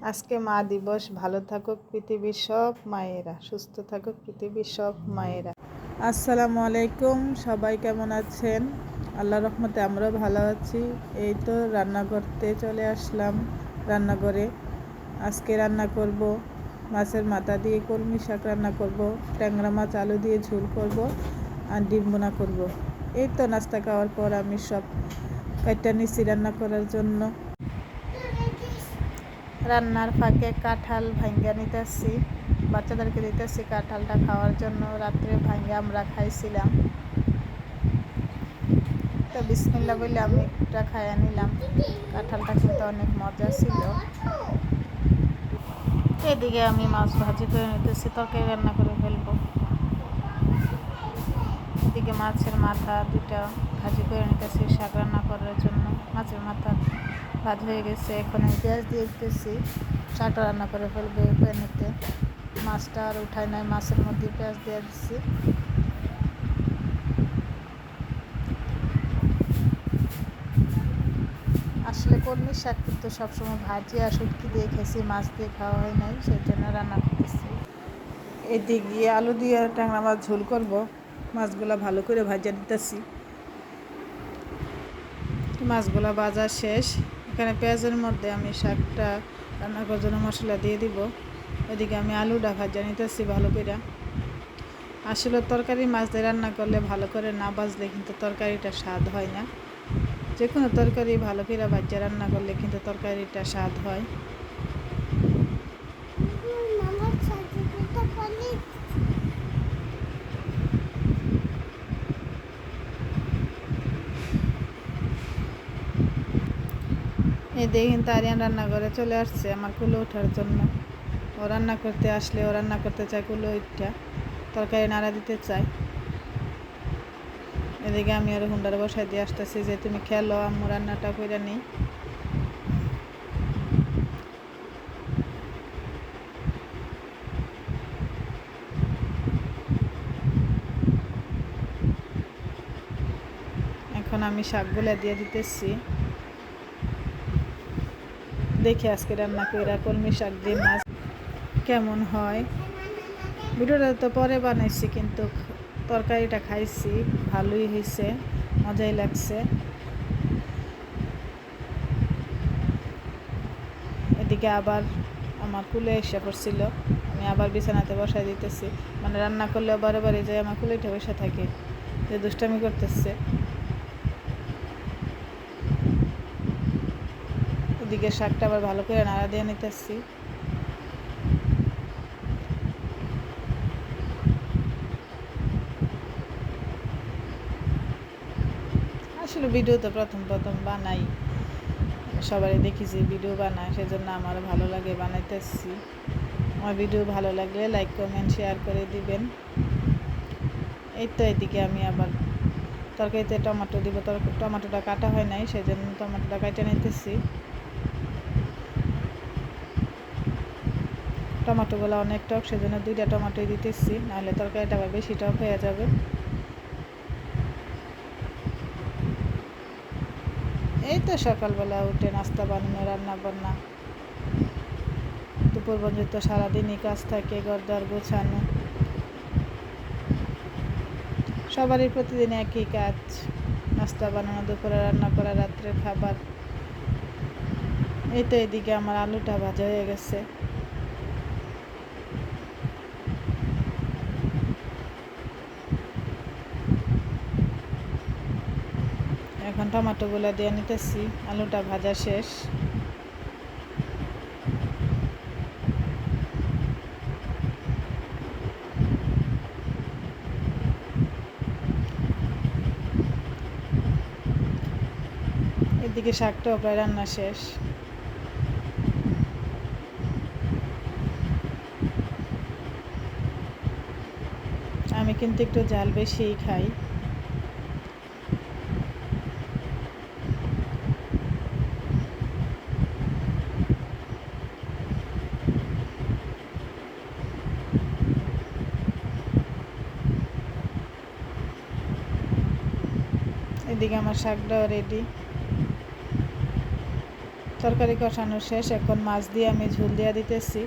আজকে মা দিবস। ভালো থাকুক পৃথিবীর সব মায়েরা, সুস্থ থাকুক পৃথিবীর সব মায়েরা। আসসালামু আলাইকুম, সবাই কেমন আছেন? আল্লাহ রহমতে আমরাও ভালো আছি। এই তো রান্না করতে চলে আসলাম রান্নাঘরে। আজকে রান্না করব মাছের মাথা দিয়ে কলমি শাক রান্না করব, ট্যাংরা মাছ আলু দিয়ে ঝোল করব, আর ডিম বোনা করব। এই তো নাস্তা খাওয়ার পর আমি সব কাইটা নিচ্ছি রান্না করার জন্য। রান্নার ফাঁকে কাঁঠাল ভাঙ্গা নিতেছি, বাচ্চাদেরকে দিতেছি কাঁঠালটা খাওয়ার জন্য। রাত্রে ভাঙ্গা আমরা খাইছিলাম, তো বিসমিল্লাহ বলে আমি একটা খাইয়া নিলাম। কাঁঠালটা কিন্তু অনেক মজা ছিল। এদিকে আমি মাছ ভাজি করে নিতেছি, তরকারি রান্না করে ফেলবো। এদিকে মাছের মাথা দুটা ভাজি করে নিতেছি শাক রান্না করার জন্য। মাছের মাথা ভাজি হয়ে গেছে, এখন আমি পেঁয়াজ দিয়ে দিতেছি, শাকটা রান্না করে ফেলবো প্যানেতে। মাছটা আর উঠায় নাই, মাছের মধ্যে পেঁয়াজ দিয়ে দিচ্ছি। আসলে কলমি শাক কিন্তু সবসময় ভাজি আর শুটকি দিয়ে খেয়েছি, মাছ দিয়ে খাওয়া হয় নাই, সেই জন্য রান্না করতেছি। এদিকে আলু দিয়ে ট্যাংরা মাছ ঝোল করব। মাছগুলা ভালো করে ভাজা দিতেছি। মাছগুলা ভাজা শেষ, এখানে পেঁয়াজের মধ্যে আমি শাকটা রান্না করার জন্য মশলা দিয়ে দিব। এদিকে আমি আলুটা ভাজা নিতেছি ভালো করে। আসলে তরকারি মাছ দিয়ে রান্না করলে ভালো করে না ভাজলে কিন্তু তরকারিটা স্বাদ হয় না। যে কোনো তরকারি ভালো করে ভাজা রান্না করলে কিন্তু তরকারিটা স্বাদ হয়। এই দেখে কিন্তু আরিয়ান রান্নাঘরে চলে আসছে আমার কুলো ওঠার জন্য। ও রান্না করতে আসলে ও রান্না করতে চায় কুলো উঠা, তরকারি নাড়া দিতে চায়। এদিকে আমি আর হুন্ডার বসাই দিয়ে আসতেছি যে তুমি খেলো, আম্মু রান্নাটা করে নিই। এখন আমি শাকগুলা দিয়ে দিতেছি। দেখি আজকে রান্না করে কলমি শাক দিয়ে মাছ কেমন হয়। ভিডিওটা তো পরে বানাইছি, কিন্তু তরকারিটা খাইছি, ভালোই হয়েছে, মজাই লাগছে। এদিকে আবার আমার কুলে এসে পড়ছিল, আমি আবার বিছানাতে বসাই দিতেছি। মানে রান্না করলে বারে বারে যে আমার কুলেটা বসে থাকে, যে দুষ্টামি করতেছে। এদিকে শাকটা আবার ভালো করে নাড়া দিয়ে নিতেছি। আসলে ভিডিও তো প্রথম প্রথম বানাই, সবাই দেখি যে ভিডিও বানায়, সেজন্য আমারও ভালো লাগে, বানাইতেছি। আমার ভিডিও ভালো লাগলে লাইক কমেন্ট শেয়ার করে দিবেন। এই তো এদিকে আমি আবার তরকারিতে টমেটো দিব, টমেটোটা কাটা হয় নাই, সেই জন্য টমেটোটা কাটে নিতেছি। টমেটোগুলো অনেক টক, সেজন্য 2টা টমেটোই দিতেছি, নাহলে তরকারিটা আবার বেশি টক হয়ে যাবে। এই তো সকালবেলা উঠে নাস্তা বানানো, রান্না বান্না, দুপুর পর্যন্ত সারাদিনই কাজ থাকে, ঘরদোর গোছানো। সবারই প্রতিদিন একই কাজ, নাস্তা বানানো, দুপুরে রান্না করা, রাত্রের খাবার। এই তো এদিকে আমার আলুটা ভাজা হয়ে গেছে। এখন টমেটোগুলো দিয়ে নিতেছি, আলুটা ভাজা শেষ। এদিকে শাকটাও প্রায় রান্না শেষ। আমি কিন্তু একটু ঝাল বেশিই খাই। এদিকে আমার শাকটাও রেডি। তরকারি কষানো শেষ, এখন মাছ দিয়ে আমি ঝোল দিয়ে দিতেছি।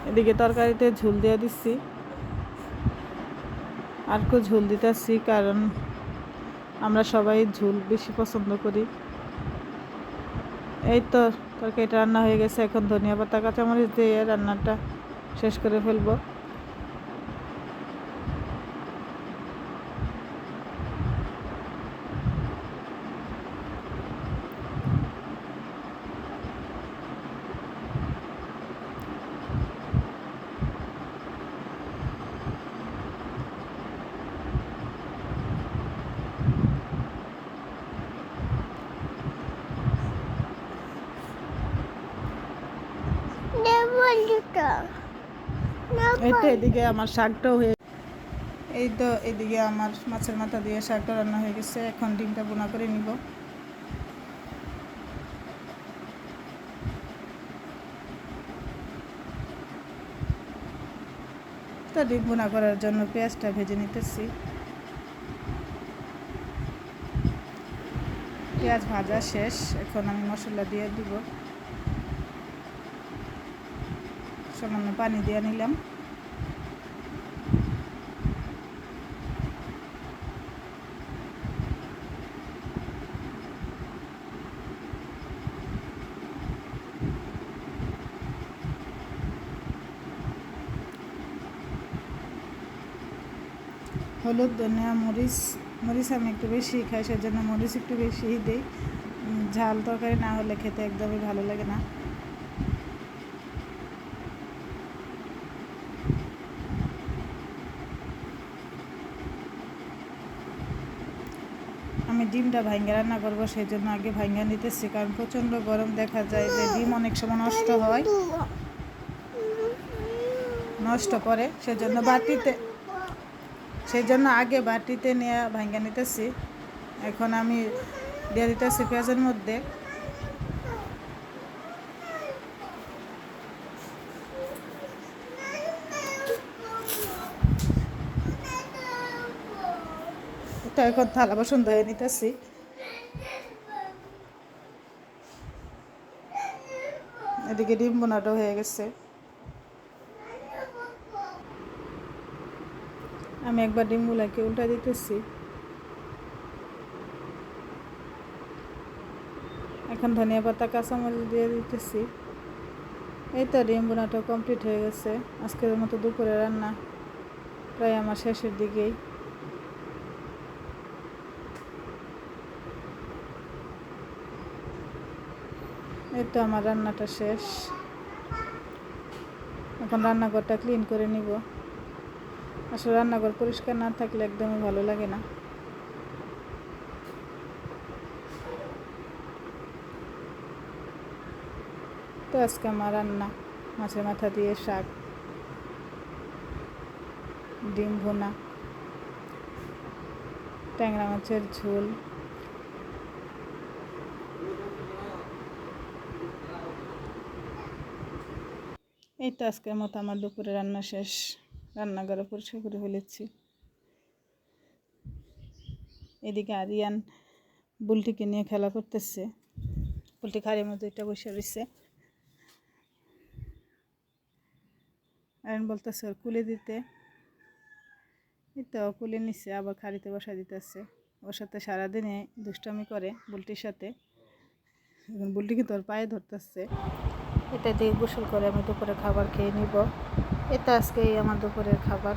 এদিকে তরকারিতে ঝোল দিয়ে দিচ্ছি, আর একটু ঝোল দিতেছি, কারণ আমরা সবাই ঝোল বেশি পছন্দ করি। এই তো তরকারিটা রান্না হয়ে গেছে, এখন ধনিয়া পাতা কাঁচামরিচ দিয়ে রান্নাটা শেষ করে ফেলবো। এই তো এদিকে আমার শাকটাও হয়ে, এই তো এদিকে আমার মাছের মাথা দিয়ে শাকটা রান্না হয়ে গেছে, এখন ডিমটা বোনা করে নিব। তো ডিম বোনা করার জন্য পেঁয়াজটা ভেজে নিতেছি। পেঁয়াজ ভাজা শেষ, এখন আমি মশলা দিয়ে দিব। সামান্য পানি দিয়ে নিলাম। হলুদ, ধনিয়া, মরিচ আমি একটু বেশি খাই, সেজন্য মরিচ একটু বেশিই দিই। ঝাল তরকারি না হলে খেতে একদমই ভালো লাগে না। আমি ডিমটা ভাঙ্গা রান্না করবো, সেই জন্য আগে ভাঙ্গা নিতেছি, কারণ প্রচণ্ড গরম, দেখা যায় যে ডিম অনেক সময় নষ্ট করে, সেজন্য আগে বাটিতে নিয়ে ভাঙ্গা নিতেছি। এখন আমি দিয়ে দিতেছি পেঁয়াজের মধ্যে। এটা এখন থালা বাসন ধুয়ে নিতেছি। এদিকে ডিম বোনাটা হয়ে গেছে। আমি একবার ডিমগুলাকে উল্টা দিতেছি। এখন ধনিয়া পাতা কাঁচামরিচ দিয়ে দিতেছি। এই তো ডিম বোনাটা কমপ্লিট হয়ে গেছে। আজকের মতো দুপুরে রান্না প্রায় আমার শেষের দিকেই। এই তো আমার রান্নাটা শেষ। এখন রান্নাঘরটা ক্লিন করে নিব। আসলে রান্নাঘর পরিষ্কার না থাকলে একদমই ভালো লাগে না। তো আজকে আমার রান্না মাছের মাথা দিয়ে শাক, ডিম ভুনা, ট্যাংরা মাছের ঝোল। এই তো আজকের মতো আমার দুপুরে রান্না শেষ। রান্নাঘরে পরিষ্কার করে ফেলেছি। এদিকে আরিয়ান বুলটিকে নিয়ে খেলা করতেছে। বুলটি খাড়ির মতো এটা বসে রয়েছে। আরিয়ান বলতেছে ওর কুলে দিতে। এই তো কুলে নিচ্ছে, আবার খাড়িতে বসা দিতেছে। ওর সাথে সারাদিনে দুষ্টামি করে বুলটির সাথে। বুলটি কিন্তু ওর পায়ে ধরতেছে। এটা দিয়ে গোসল করে আমি দুপুরে খাবার খেয়ে নিব। এটা আজকে আমার দুপুরের খাবার।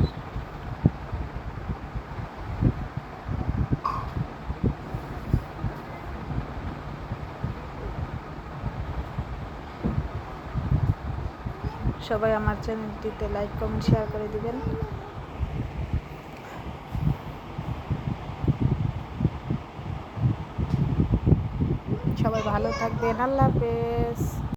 সবাই আমার চ্যানেলটিতে লাইক, কমেন্ট, শেয়ার করে দিবেন। সবাই ভালো থাকবেন। আল্লাহ হাফেজ।